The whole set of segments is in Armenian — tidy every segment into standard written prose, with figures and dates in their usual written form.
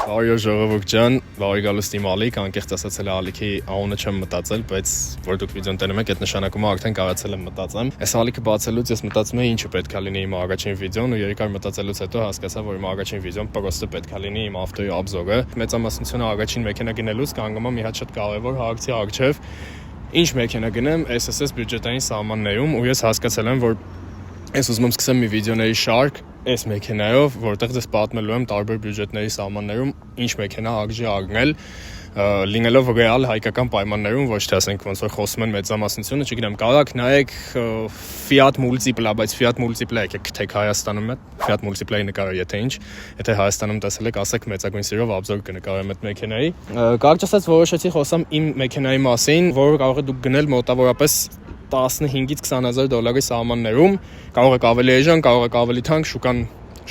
Բարի օր ժողովուրդ ջան, բարի գալուստ իմ Ալիք, անկեղծ ասած էլ Ալիքի անունը չեմ մտածել, բայց որ դուք վիդեոն տենում եք, այդ նշանակումը արդեն կարացել եմ մտածեմ։ Այս Ալիքը բացելուց ես մտածում եմ ինչը պետք է լինի իմ առաջին վիդեոն ու երկար մտածելուց հետո հասկացա, որ իմ առաջին վիդեոն պրոստը պետք է լինի իմ ավտոյի obzor-ը։ Մեծամասնությունը առաջին մեքենա գնելուց կանգնում եմ մի հատ շատ կարևոր հարցի առջև։ Ինչ մեքենա գնեմ, SSS բյուջետային սահմաններում ու ես հասկացել եմ, որ ես ուզում եմ սկսեմ մի վիդեոների շարք այս մեքենայով, որտեղ ես պատմելու եմ տարբեր բյուջետների սահմաններում ինչ մեքենա արժի առնել, լինելով ռեալ հայկական պայմաններում, ոչ թե ասենք ոնց որ խոսում են մեծամասնությունը, չգիտեմ, կարակ նայեք Fiat Multipla, բայց Fiat Multipla եկեք գտեք Հայաստանում է, Fiat Multipla-ի նկարը եթե ինչ, եթե Հայաստանում տեսել եք, ասեք մեծագույն սիրով obzor կնկարեմ այդ մեքենայի։ Կարճ ասած որոշեցի խոսամ իմ մեքենայի մասին, որը կարող է դուք գնել մոտավորապես 15-ից 20,000 դոլարի սահմաններում, կարող եք ավելի էժան, կարող եք ավելի թանկ, շուկան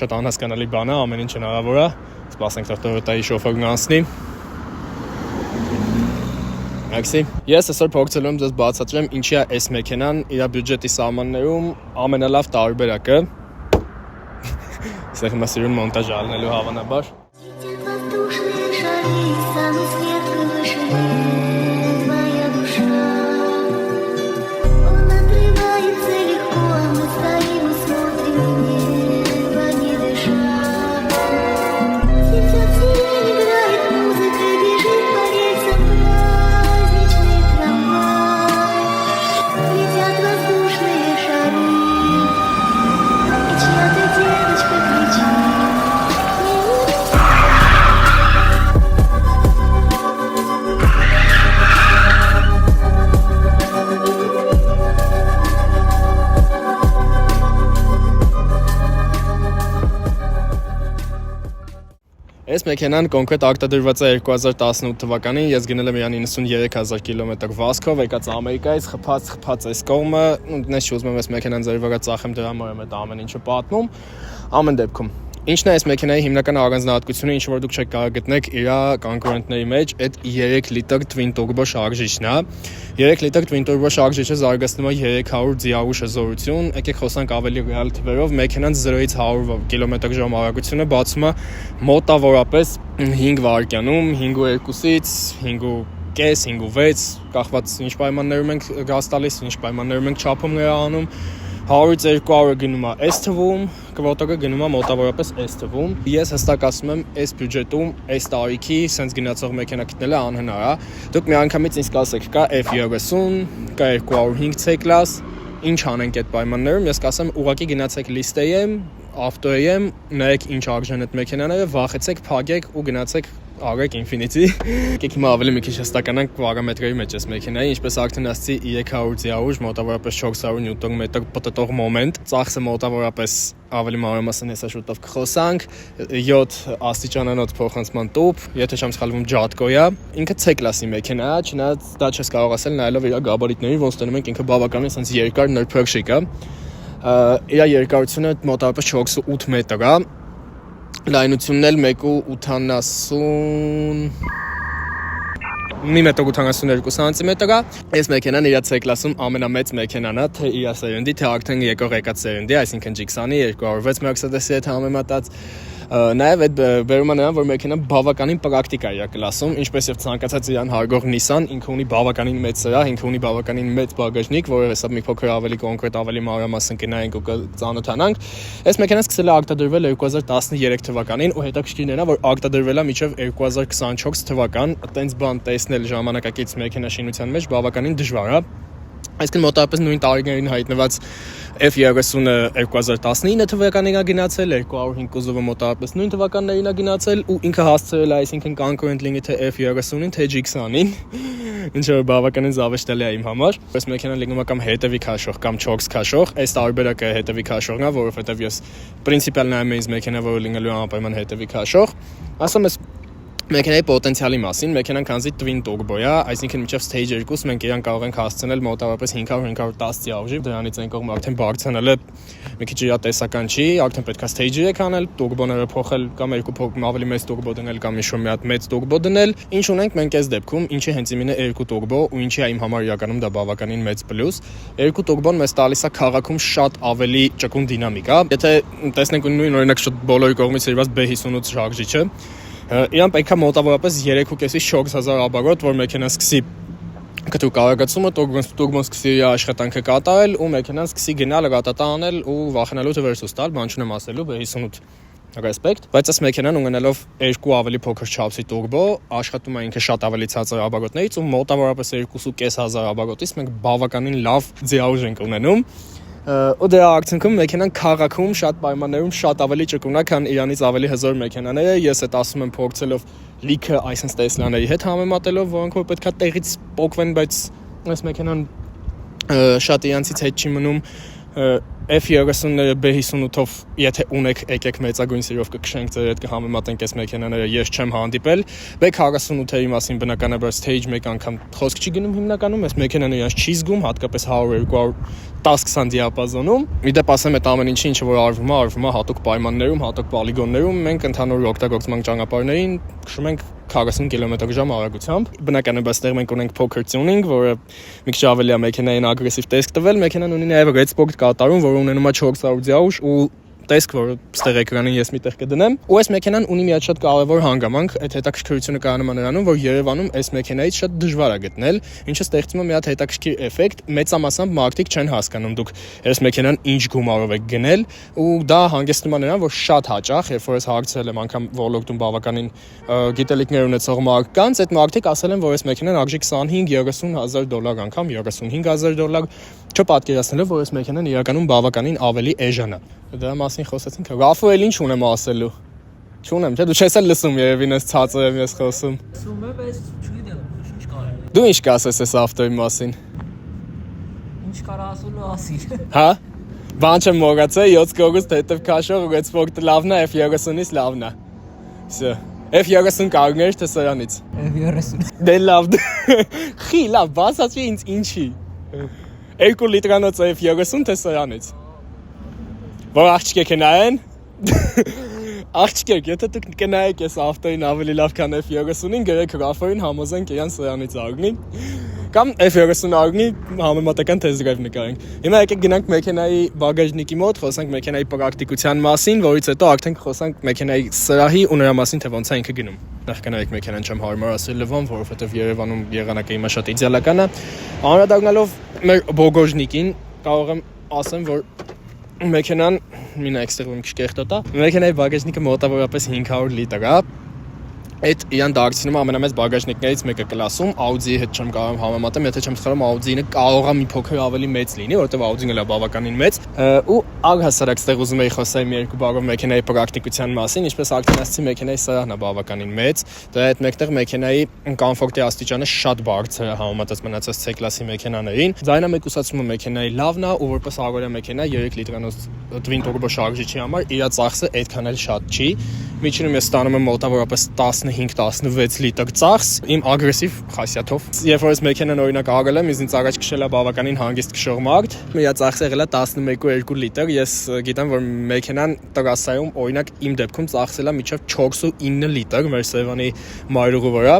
շատ անհասկանալի բան է, ամեն ինչ հնարավոր է։ Սպասենք թող Toyota-ի շոֆերն անցնի։ Մաքսի, ես այսօր փորձելու եմ ձեզ բացատրեմ ինչի է այս մեքենան իր բյուջետի սահմաններում ամենալավ տարբերակը։ Սա հիմա սիրուն մոնտաժ ալնելու հավանաբար։ Այս մեքենան կոնկրետ արտադրված է 2018 թվականին, ես գնել եմ իրան 93,000 կիլոմետր վազքով, եկած Ամերիկայից, խփած այս կողմը, դες չուզում եմ այս մեքենան ձեր վրա ծախեմ դրա համար եմ այդ ամեն ինչը պատմում, ամեն դեպքում։ Ինչն է այս մեքենայի հիմնական առանձնահատկությունը, ինչ որ դուք չեք կարող գտնեք իր կոնկուրենտների մեջ, այդ 3 լիտր twin turbo շարժիչն է։ 3 լիտր twin turbo շարժիչը զարգացնում է 300 ձիավուշ հզորություն, եկեք խոսանք ավելի ռեալ թվերով, մեքենան 0-ից 100 կմ/ժ արագությունը բացում է մոտավորապես 5 վայրկյանում, 5.2-ից 5.5, 5.6, կախված ինչ պայմաններում ենք գազ տալիս, ինչ պայմաններում ենք չափում անում 100-ից 200 գնում է այս թվում, կվոտորը գնում է մոտավորապես այս թվում։ Ես հստակ ասում եմ, այս բյուջետում, այս տարիքի սենց գնացող մեքենա գտնելը անհնար է։ Դուք միանգամից ինձ կասեք, կա F30, կա 205 C-class, ինչ անենք այդ պայմաններում, ես կասեմ, ուղղակի գնացեք լիստեյեմ, ավտոյեմ, նայեք ինչ արժեն այդ մեքենաները, վախեցեք, փակեք ու գնացեք արեք Infinity։ Եկեք հիմա ավելի մի քիչ հստականանք պարամետրերի մեջ այս մեքենայի, ինչպես արդեն ասացի 300 ձիավուշ, մոտավորապես 400 նյուտոն-մետր պտտող մոմենտ, ծախսը մոտավորապես ավելի մանրամասն հեսա շուտով կխոսանք, 7 աստիճանանոց փոխանցման տուփ, եթե չեմ սխալվում Jatco-ը, ինքը C-class-ի մեքենա է, չնայած դա չես կարող ասել նայելով իր գաբարիտներին, ոնց տնում ենք ինքը բավականին sense երկար նրբերշիկ է։ Իր երկարությունը մոտավորապես 4.8 մետր է։ Լայնությունն էլ 1.82 սանտիմետր է։ Այս մեքենան իր C-class-ում ամենամեծ մեքենան է, թե իր սերնդի, թե արդեն եկած սերնդի, այսինքն G20-ի 206 Mercedes-ի հետ համեմատած։ Նաև այդ բերում է նրան, որ մեքենան բավականին պրակտիկ է իր կլասում, ինչպես եւ ցանկացած իրան հարգող Nissan, ինքը ունի բավականին մեծ սրահ, ինքը ունի բավականին մեծ բագաժնիկ, որը հեսա մի փոքր ավելի կոնկրետ, ավելի մանրամասն կնայենք ու կծանոթանանք։ Այս մեքենան սկսել է արտադրվել 2013 թվականին ու հետաքրքիրն է, որ արտադրվել է մինչև 2024 թվական, այտենց բան տեսնել ժամանակակից մեքենաշինության մեջ բավականին դժվար է։ Այսինքն մոտավորապես նույն տարիներին հայտնված F30-ը 2019 թվականին է գնացել, 205 կուզովը մոտավորապես նույն թվականներին է գնացել ու ինքը հասցրել է, այսինքն կոնկուրենտ լինի թե F30-ին, թե G20-ին, ինչը բավականին զավեշտալի է իմ համար։ Այս մեքենան լինում է կամ հետևի քաշող, կամ 4 քաշող, այս տարբերակը հետևի քաշողն է, որովհետև ես պրինցիպալ նայում եմ ինձ մեքենա, որը լինելու է անպայման հետևի քաշող։ Ասում ես Մեքենայի պոտենցիալի մասին, մեքենան քանզի twin turbo է, այսինքն մինչև stage 2 մենք իրան կարող ենք հասցնել մոտավորապես 500-510 ծիավժի, դրանից այն կողմը արդեն բարձրանալը մի քիչ իրատեսական չի, արդեն պետք է stage 3 անել, turbo-ները փոխել կամ երկու փոքր ավելի մեծ turbo դնել կամ ինչ-որ մի հատ մեծ turbo դնել։ Ինչ ունենք մենք այս դեպքում, ինչի հենց իմինը 2 turbo ու ինչի իմ համար իրականում դա բավականին մեծ պլյուս։ 2 turbo-ն մեզ տալիս է քաղաքում շատ ավելի ճկուն դինամիկա։ Եթե տեսնենք նույն օրինակ շատ բոլորի կողմից սիրված B58 շարժիչը Իրան պետք է մոտավորապես 3.5-ից 4000 ապարոտ, որ մեքենան սկսի կտրուկ կարագացումը, turbo-ն սկսի իր աշխատանքը կատարել ու մեքենան սկսի գնալ ռատատա անել ու վախենալու թե վերսուս տալ, բան չունեմ ասելու, B58 respect, բայց այս մեքենան ունենալով երկու ավելի փոքր չափսի turbo, աշխատում է ինքը շատ ավելի ցածր ապարոտներից ու մոտավորապես 2500 ապարոտից մենք բավականին լավ ձիավժ ենք ունենում։ Ու դրա արդյունքում մեքենան քաղաքում շատ պայմաններում շատ ավելի ճկուն է, քան իրանից ավելի հզոր մեքենաները։ Ես այդ ասում եմ փորձելով լիքը այսպես Տեսլաների հետ համեմատելով, որոնք որ պետքա տեղից պոկվեն, բայց այս մեքենան շատ իրանցից հետ չի մնում։ F30-ները B58-ով եթե ունեք եկեք մեծագույն սիրով կքշենք ձեր հետ կհամեմատենք այս մեքենաները, ես չեմ հանդիպել։ B48-երի մասին բնականաբար stage 1 անգամ խոսք չի գնում հիմնականում, այս մեքենան իրանց չի զգում, հատկապես 100-210 դիապազոնում։ Իդեպ ասեմ այդ ամեն ինչը ինչ որ արվում է հատուկ պայմաններում, հատուկ պոլիգոններում, մենք ընդհանուր օգտագործման ճանապարհներին քշում ենք 40 կմ/ժ արագությամբ։ Բնականաբար ստեղ մենք ունենք փոքր tuning, որը մի քիչ ավելի է մեքենային ագրեսիվ տեսք տվել։ Մեքենան ունի նաև red sport կատարում, որը ունենում է 400 ձիավժ ու տեսք, որը ստեղ էկրանին ես միտեղ կդնեմ։ Ու այս մեքենան ունի մի հատ շատ կարևոր հանգամանք, այդ հետաքրքրությունը կայանում է նրանում, որ Երևանում այս մեքենայից շատ դժվար է գտնել, ինչը ստեղծում է մի հատ հետաքրքիր էֆեկտ, մեծամասամբ մարդիկ չեն հասկանում դուք այս մեքենան ինչ գումարով եք գնել, ու դա հանգեցնում է նրան, որ շատ հաճախ, երբ որ ես հարցրել եմ անգամ ոլորտում բավականին գիտելիքներ ունեցող մարդկանց, այդ մարդիկ ասել են, որ այս մեքենան արժի $25,000 անգամ $35,000, չպատկերացնելով, որ այս մեքենան իրականում բավականին ավելի էժան է։ Դրա մասին խոսեցինք։ Ռաֆու էլ ինչ ունեմ ասելու։ Չունեմ, չէ՞, դու չես էլ լսում երևի ես ցածր եմ ես խոսում։ Լսում եմ, բայց չգիտեմ, ինչ կարա։ Դու ինչ կասես այս ավտոյի մասին։ Ինչ կարա ասելու ասի։ Հա։ Բան չեմ մոռացել, 7 օգուստ հետև քաշող ու էքսպորտը լավն է, F30-ից լավն է։ Всё։ F30 կանգներ թե սրանից։ F30։ Դե լավ։ Խի լավ, բացացի ինձ ինչի։ 2 լիտրանոց F30 թե սրանից։ Որ աղջիկ կնայեն։ Աղջիկ, եթե դուք կնայեք այս ավտոյին ավելի լավ քան F30-ին, գրեք Ռաֆային համոզենք իրան սրանից արգնի։ Կամ F30 արգնի համեմատական test drive նկարենք։ Հիմա եկեք գնանք մեքենայի բագաժնիկի մոտ, խոսանք մեքենայի պրակտիկության մասին, որից հետո արդեն խոսանք մեքենայի սրահի ու նրա մասին, թե ոնց է ինքը գնում։ Նախ գնայեք մեքենան չեմ հարմար ասել Լևոն, որովհետև Երևանում եղանակը հիմա շատ իդեալական է։ Անդրադառնալով մեր բագաժնիկին, կարող եմ ասեմ, որ մեքենան մինա էքստերում քիչ կեղտոտա։ Մեքենայի բագաժնիկը մոտավորապես 500 լիտր է։ Այդ իրան դարձնում ամենամեծ բագաժնիկներից մեկը կլասում, Audi-ի հետ չեմ կարող համեմատեմ, եթե չեմ սխալվում, Audi-ը կարող է մի փոքր ավելի մեծ լինի, որովհետև Audi-ն էլ է բավականին մեծ։ Ու առհասարակ ստեղ ուզում եի խոսել մի երկու բառով մեքենայի պրակտիկության մասին, ինչպես արդեն ասացի, մեքենայի սրահն է բավականին մեծ, դրա հետ մեկտեղ մեքենայի կոմֆորտի աստիճանը շատ բարձր է համեմատած մնացած C-կլասի մեքենաներին։ Ձայնամեկուսացումը մեքենայի լավն է ու որպես αγորյա մեքենա 3 լիտրանոց twin turbo շարժիչի համար իր ծախսը այդքան էլ շատ չի։ Միջինում ես ստանում եմ մոտավորապես 15-16 լիտր ծախս իմ ագրեսիվ խասյաթով։ Երբ որ ես մեքենան օրինակ արել եմ, ինձ առաջ քշել է բավականին հանգիստ քշող մարդ, իր ծախսը եղել է 11-2 լիտր։ Ես գիտեմ, որ մեքենան տրասայում օրինակ իմ դեպքում ծախսել է մինչև 4.9 լիտր մեր Սևանի մայրուղու վրա։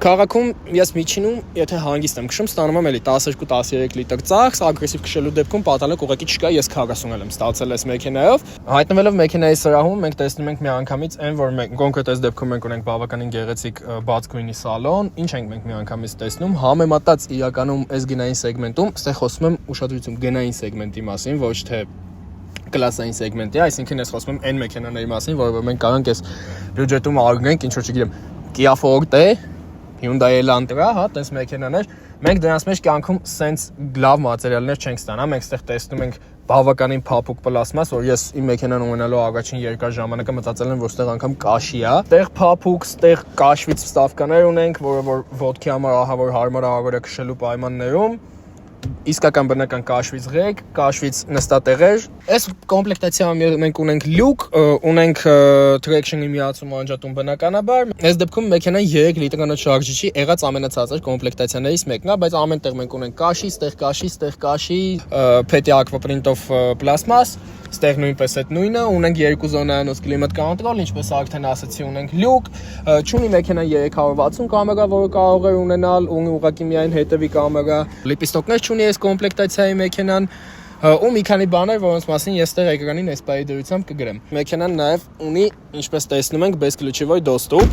Քաղաքում ես միջինում, եթե հանգիստ եմ քշում, ստանում եմ էլի 12-13 լիտր ծախս, ագրեսիվ քշելու դեպքում պատանակ ուղղակի չկա, ես 40 եմ ստացել այս մեքենայով։ Հայտնվելով մեքենայի սրահում մենք տեսնում ենք միանգամից այն, որ կոնկրետ այս դեպքում մենք ունենք բավականին գեղեցիկ բաց գույնի սալոն, ինչ ենք մենք միանգամից տեսնում, համեմատած իրականում այս գնային սեգմենտում, այստեղ խոսում եմ ուշադրություն գնային սեգմենտի մասին, ոչ թե կլասային սեգմենտի, այսինքն ես խոսում եմ այն մեքենաների մասին, որը մենք կարող ենք այս բյուջետում արգնենք, ինչ որ չգիտեմ, Kia Forte Hyundai Elantra, հա, տես մեքենաներ, մենք դրանց մեջ կյանքում սենց լավ մատերիալներ չենք ստանա, մենք ստեղ տեսնում ենք բավականին փափուկ պլաստմաս, որ ես իմ մեքենան ունենալու առաջին երկար ժամանակը մտածել եմ, որ ստեղ անգամ կաշի է։ Ստեղ փափուկ, ստեղ կաշվից վստավկաներ ունենք, որը որ ոդքի համար ահավոր հարմար է քշելու պայմաններում։ իսկական բնական կաշվից ղեկ, կաշվից նստատեղեր։ Այս կոմպլեկտացիայում մենք ունենք լյուկ, ունենք traction-ի միացում անջատում բնականաբար։ Այս դեպքում մեքենան 3 լիտրանոց շարժիչի եղած ամենացածր կոմպլեկտացիաներից մեկն է, բայց ամենտեղ մենք ունենք կաշի, ստեղ կաշի, փետի ակվապրինտով պլաստմաս, ստեղ նույնպես այդ նույնը, ունենք 2 զոնայանոց կլիմատ կոնտրոլ, ինչպես արդեն ասացի, ունենք լյուկ, չունի մեքենան 360 կամերա, որը կարող է ունենալ, ունի ուղղակի միայն հետևի կամերա, լիպիստոկներ չունի այս կոմպլեկտացիայի մեքենան, ու մի քանի բաներ, որոնց մասին ես տեղ էկրանին այս պայի դրությամբ կգրեմ։ Մեքենան նաև ունի, ինչպես տեսնում ենք, без ключевой доступ,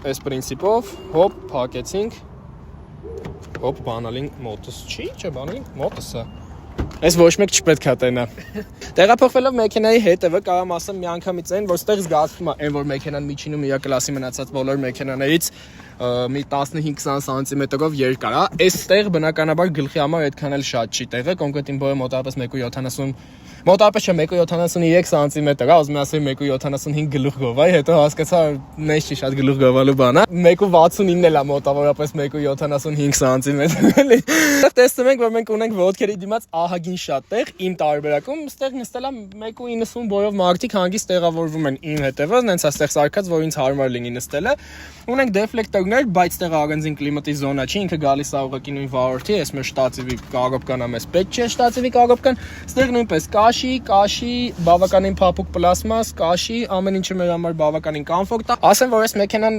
այս պրինցիպով, հոպ, փակեցինք, հոպ, բանալին մոտս չի, չէ, բանալին մոտս է։ Այս ոչ մեկ չպետք է տենա։ Տեղափոխվելով մեքենայի հետևը կարամ ասեմ միանգամից այն, որ ստեղ զգացվում է այն, որ մեքենան միջինում իր կլասի մնացած բոլոր մեքենաներից մի 15-20 սանտիմետրով երկար է։ Այստեղ բնականաբար գլխի համար այդքան էլ շատ չի տեղը, կոնկրետ իմ բոյը մոտավորապես 1.70 մոտավորապես չէ 1.73 սանտիմետր է, ուզում եմ ասել 1.75 գլուխ գովա, հետո հասկացա մեծ չի շատ գլուխ գովալու բան է։ 1.69-ն էլ է մոտավորապես 1.75 սանտիմետր էլի։ Տեսնում ենք, որ մենք ունենք ոտքերի դիմաց ահագին շատ տեղ, իմ տարբերակում ստեղ նստելա 1.90 բոյով մարդիկ հանգիստ տեղավորվում են իմ հետևը, նենց է ստեղ սարքած, որ ինձ հարմար լինի նստելը։ Ունենք դեֆլեկտորներ, բայց տեղը առանձին կլիմատի զոնա չի, ինքը գալիս է ուղղակի նույն վարորդի, այս մեր շտացիվի կառոպկան ամես պետք չէ շտացիվի կառոպկան, ստեղ նույնպես կաշի, բավականին փափուկ պլաստմաս, կաշի, ամեն ինչը մեր համար բավականին կոմֆորտ է։ Ասեմ, որ այս մեքենան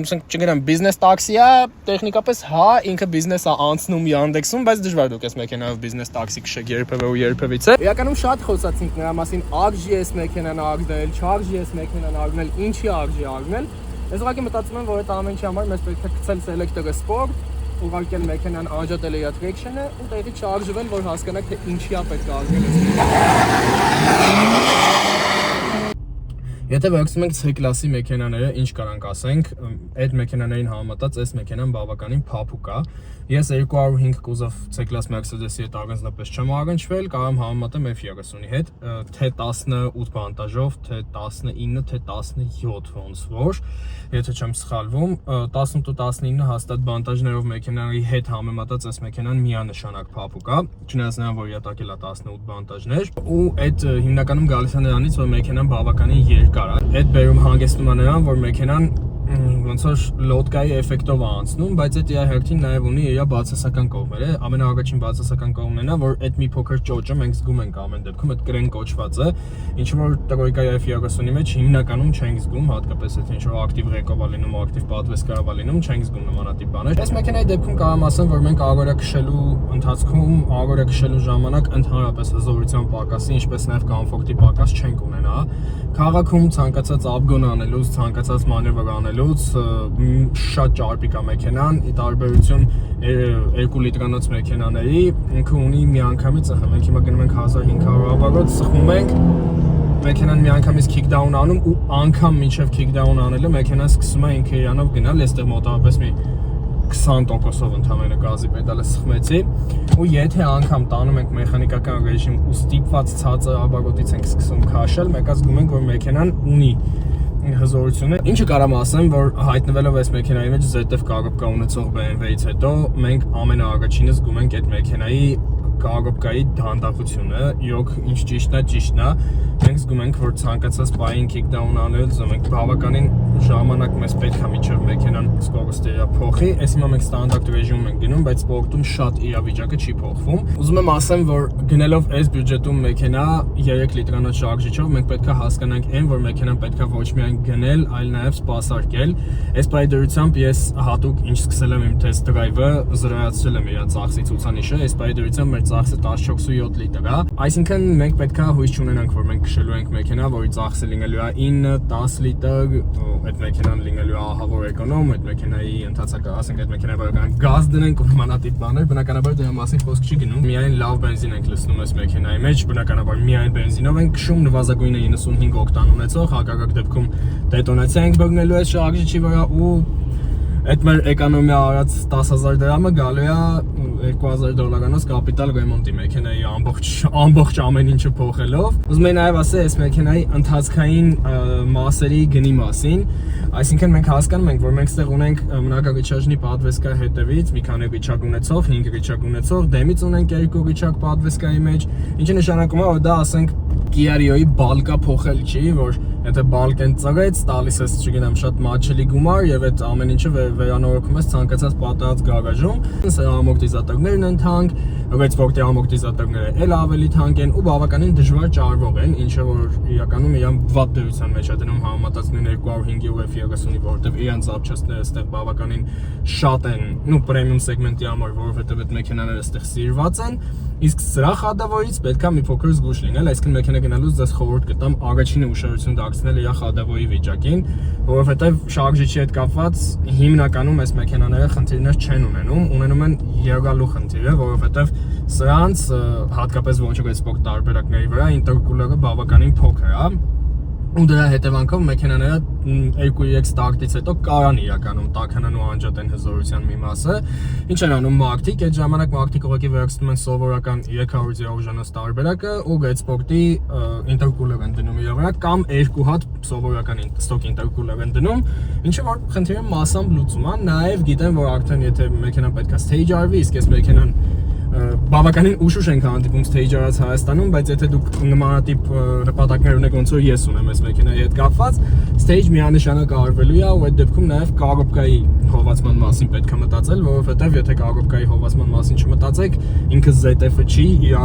չգիտեմ, բիզնես տաքսի է, տեխնիկապես հա, ինքը բիզնես է անցնում Yandex-ում, բայց դժվար դուք այս մեքենայով բիզնես տաքսի քշեք երբևէ ու երբևիցե։ Իրականում շատ խոսացինք նրա մասին, արժի այս մեքենան արգնել, չարժի այս մեքենան արգնել, ինչի արժի արգնել։ Ես ուղղակի մտածում եմ, որ այդ ամենի համար մեզ պետք է գցել Selector Sport, ուղարկել մեքենան անջատել իր traction-ը ու տեղի չարժվել, որ հասկանանք թե ինչի է պետք է արգնել։ Եթե վերցնում ենք C-կլասի մեքենաները, ինչ կարանք ասենք, այդ մեքենաներին համեմատած այս մեքենան բավականին փափուկ է։ Ես 205 կուզով C-կլաս Mercedes-ի հետ առանձնապես չեմ առնչվել, կարող եմ համեմատեմ F30-ի հետ, թե 18 բանտաժով, թե 19, թե 17 ոնց որ, եթե չեմ սխալվում, 18 ու 19 հաստատ բանտաժներով մեքենայի հետ համեմատած այս մեքենան միանշանակ փափուկ է, չնայած նրան, որ յատակել է 18 բանտաժներ, ու այդ հիմնականում գալիս է նրանից, որ մեքենան բավականին երկար է։ Այդ բերում հանգեցնում է նրան, որ մեքենան ոնց որ լոդկայի էֆեկտով է անցնում, բայց այդ իր հերթին նաև ունի իր բացասական կողմերը։ Ամենաառաջին բացասական կողմն է, որ այդ մի փոքր ճոճը մենք զգում ենք ամեն դեպքում, այդ կրեն կոչվածը, ինչ որ Toyota F30-ի մեջ հիմնականում չենք զգում, հատկապես եթե ինչ որ ակտիվ ռեկով է լինում, ակտիվ պատվեսկարով է լինում, չենք զգում նմանատիպ բաներ։ Այս մեքենայի դեպքում կարամ ասեմ, որ մենք ագորը քշելու ընթացքում, ագորը քշելու ժամանակ ընդհանրապես հզորության պակասի, ինչպես նաև կոմֆորտի պակաս չենք ունենա։ Քաղաքում ցանկացած ապգոն անելուց, ցանկացած մանևր անելուց շատ ճարպիկ է մեքենան, ի տարբերություն 2 լիտրանոց մեքենաների, ինքը ունի միանգամից, մենք հիմա գնում ենք 1500 ավարոց, սխում ենք, մեքենան միանգամից kickdown անում ու անգամ մինչև kickdown անելը մեքենան սկսում է ինքը իրանով գնալ, այստեղ մոտավորապես մի 20%-ով ընդհանրապես գազի պեդալը սխմեցի ու եթե անգամ տանում ենք մեխանիկական ռեժիմ ու ստիպված ցածր ապակոտից ենք սկսում քաշել, մենք զգում ենք, որ մեքենան ունի հզորությունը։ Ինչը կարամ ասեմ, որ հայտնվելով այս մեքենայի մեջ ZF կառոպկա ունեցող BMW-ից հետո մենք ամենաառաջինը զգում ենք այդ մեքենայի կառոպկայի դանդաղությունը, իրոք ինչ ճիշտն է, մենք զգում ենք, որ ցանկացած պային kickdown անել, մենք բավականին ժամանակ մեզ պետք է միջև մեքենան սկորոստերը փոխի, այս հիմա մենք ստանդարտ ռեժիմում ենք գնում, բայց սպորտում շատ իրավիճակը չի փոխվում։ Ուզում եմ ասեմ, որ գնելով այս բյուջետում մեքենա 3 լիտրանոց շարժիչով մենք պետք է հասկանանք այն, որ մեքենան պետք է ոչ միայն գնել, այլ նաև սպասարկել։ Այս պայդրությամբ ես հատուկ ինչ սկսել եմ իմ test drive-ը, զրոյացրել եմ իր ծախսի ցուցանիշը, այս պայդրությամբ մեր ծախսը 14.7 լիտր է, այսինքն մենք պետք է հույս չունենանք, որ մենք քշելու ենք մեքենա, որի ծախսը լինելու է 9-10 լիտր, այդ մեքենան լինելու է ահավոր էկոնոմ, այդ մեքենայի ընթացակը, ասենք այդ մեքենայի վրա գազ դնենք ու նմանատիպ բաներ, բնականաբար դրա մասին խոսք չի գնում։ Միայն լավ բենզին ենք լցնում այս մեքենայի մեջ, բնականաբար միայն բենզինով ենք քշում, նվազագույնը 95 օկտան ունեցող, հակառակ դեպքում դետոնացիա ենք բռնելու այս շարժիչի վրա ու Այդ մեր էկոնոմիա արած 10,000 դրամը գալու է $2,000 կապիտալ ռեմոնտի մեքենայի ամբողջ ամեն ինչը փոխելով։ Ուզում եմ նաև ասել այս մեքենայի ընթացքային մասերի գնի մասին, այսինքն մենք հասկանում ենք, որ մենք ստեղ ունենք մնակագիչաժնի պատվեսկա հետևից մի քանի գիչակ ունեցող, 5 գիչակ ունեցող, դեմից ունենք 2 գիչակ պատվեսկայի մեջ, ինչը նշանակում է, որ դա ասենք Kia Rio-ի բալկա փոխել չի, որ եթե բալկեն ծրեց, տալիս ես, չգիտեմ, շատ մատչելի գումար եւ այդ ամեն ինչը վերանորոգում ես ցանկացած պատահած գարաժում։ Սա ամորտիզատորներն են թանկ, բայց որտեղ ամորտիզատորները էլ ավելի թանկ են ու բավականին դժվար ճարվող են, ինչը որ իրականում իրան վատ դրության մեջ է դնում համեմատածին 205-ի ու F30-ի, որովհետեւ իրենց zapchastները այստեղ բավականին շատ են, ну պրեմիում սեգմենտի համար, որովհետեւ այդ մեքենաները այստեղ սիրված են, իսկ սրա խադավորից պետքա մի փոքր զգուշ լինել, այսինքն մեքենա գնալուց ձեզ խորհուրդ կտամ առաջինը ուշադրություն դարձնել իր խադավորի վիճակին, որովհետեւ շարժիչի հետ կապված հիմնականում այս մեքենաները խնդիրներ չեն ունենում են երկալու խնդիրը, որովհետեւ սրանց հատկապես ոչ սպորտ տարբերակների վրա ինտերկուլերը բավականին փոքր է ու դրա հետևանքով մեքենաները 2x տակտից հետո կարան իրականում տաքանան ու անջատեն հզորության մի մասը, ինչ են անում մարդիկ, այդ ժամանակ մարդիկ ուղղակի վերցնում են սովորական 300 ուժանոց տարբերակը ու գեյտսպորտի ինտերկուլեր են դնում իր վրա կամ 2 հատ սովորական ստոկ ինտերկուլեր են դնում, ինչը որ խնդիրը մասամբ լուծում է, նաև գիտեմ, որ արդեն եթե մեքենան պետքա stage արվի, իսկ այս մեքենան բավականին ուշ ենք հանդիպում stage արած Հայաստանում, բայց եթե դուք նմանատիպ նպատակներ ունեք, ոնց որ ես ունեմ այս մեքենայի հետ կապված, stage միանշանակ արվելու է ու այդ դեպքում նաև կառոպկայի հովացման մասին պետք է մտածել, որովհետև եթե կառոպկայի հովացման մասին չմտածեք, ինքը ZF-ը չի, իր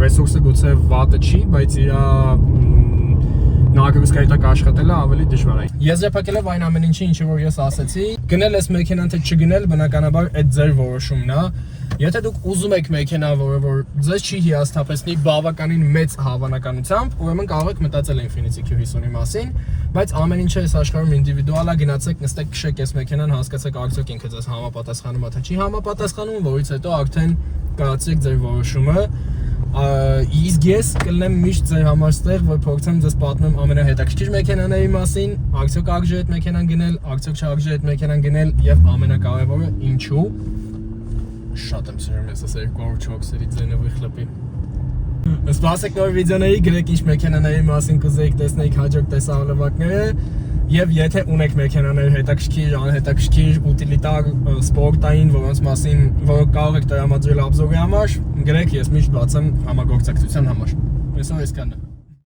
ռեսուրսը գուցե վատը չի, բայց իր նահանգապետի տակ աշխատելը ավելի դժվար է։ Եզրափակելով այն ամեն ինչի, ինչ որ ես ասացի, գնել այս մեքենան թե չգնել, բնականաբար այդ ձեր որոշումն է։ Եթե դուք ուզում եք մեքենա, որը ձեզ չի հիասթափեցնի բավականին մեծ հավանականությամբ, ուրեմն կարող եք մտածել Infiniti Q50-ի մասին, բայց ամեն ինչը այս աշխարհում ինդիվիդուալ է, գնացեք, նստեք, քշեք այս մեքենան, հասկացեք արդյոք ինքը ձեզ համապատասխանում է թե չի համապատասխանում, որից հետո արդեն կայացրեք ձեր որոշումը։ Իսկ ես կլինեմ միշտ ձեր համար ստեղ, որ փորձեմ ձեզ պատմեմ ամենահետաքրքիր մեքենաների մասին, արդյոք արժե այդ մեքենան գնել, արդյոք չարժե այդ մեքենան գնել եւ ամենակարևորը ինչու։ Շատ եմ սիրում ես այս 204-երի ձայնը վիխլպի։ Սպասեք նոր վիդեոների, գրեք ինչ մեքենաների մասին կուզեիք տեսնեիք հաջորդ տեսահոլովակները եւ եթե ունեք մեքենաներ հետաքրքիր, անհետաքրքիր, ուտիլիտար, սպորտային, որոնց մասին որ կարող եք տրամադրել обзорի համար, գրեք, ես միշտ բաց եմ համագործակցության համար։ Այսօր այսքանը։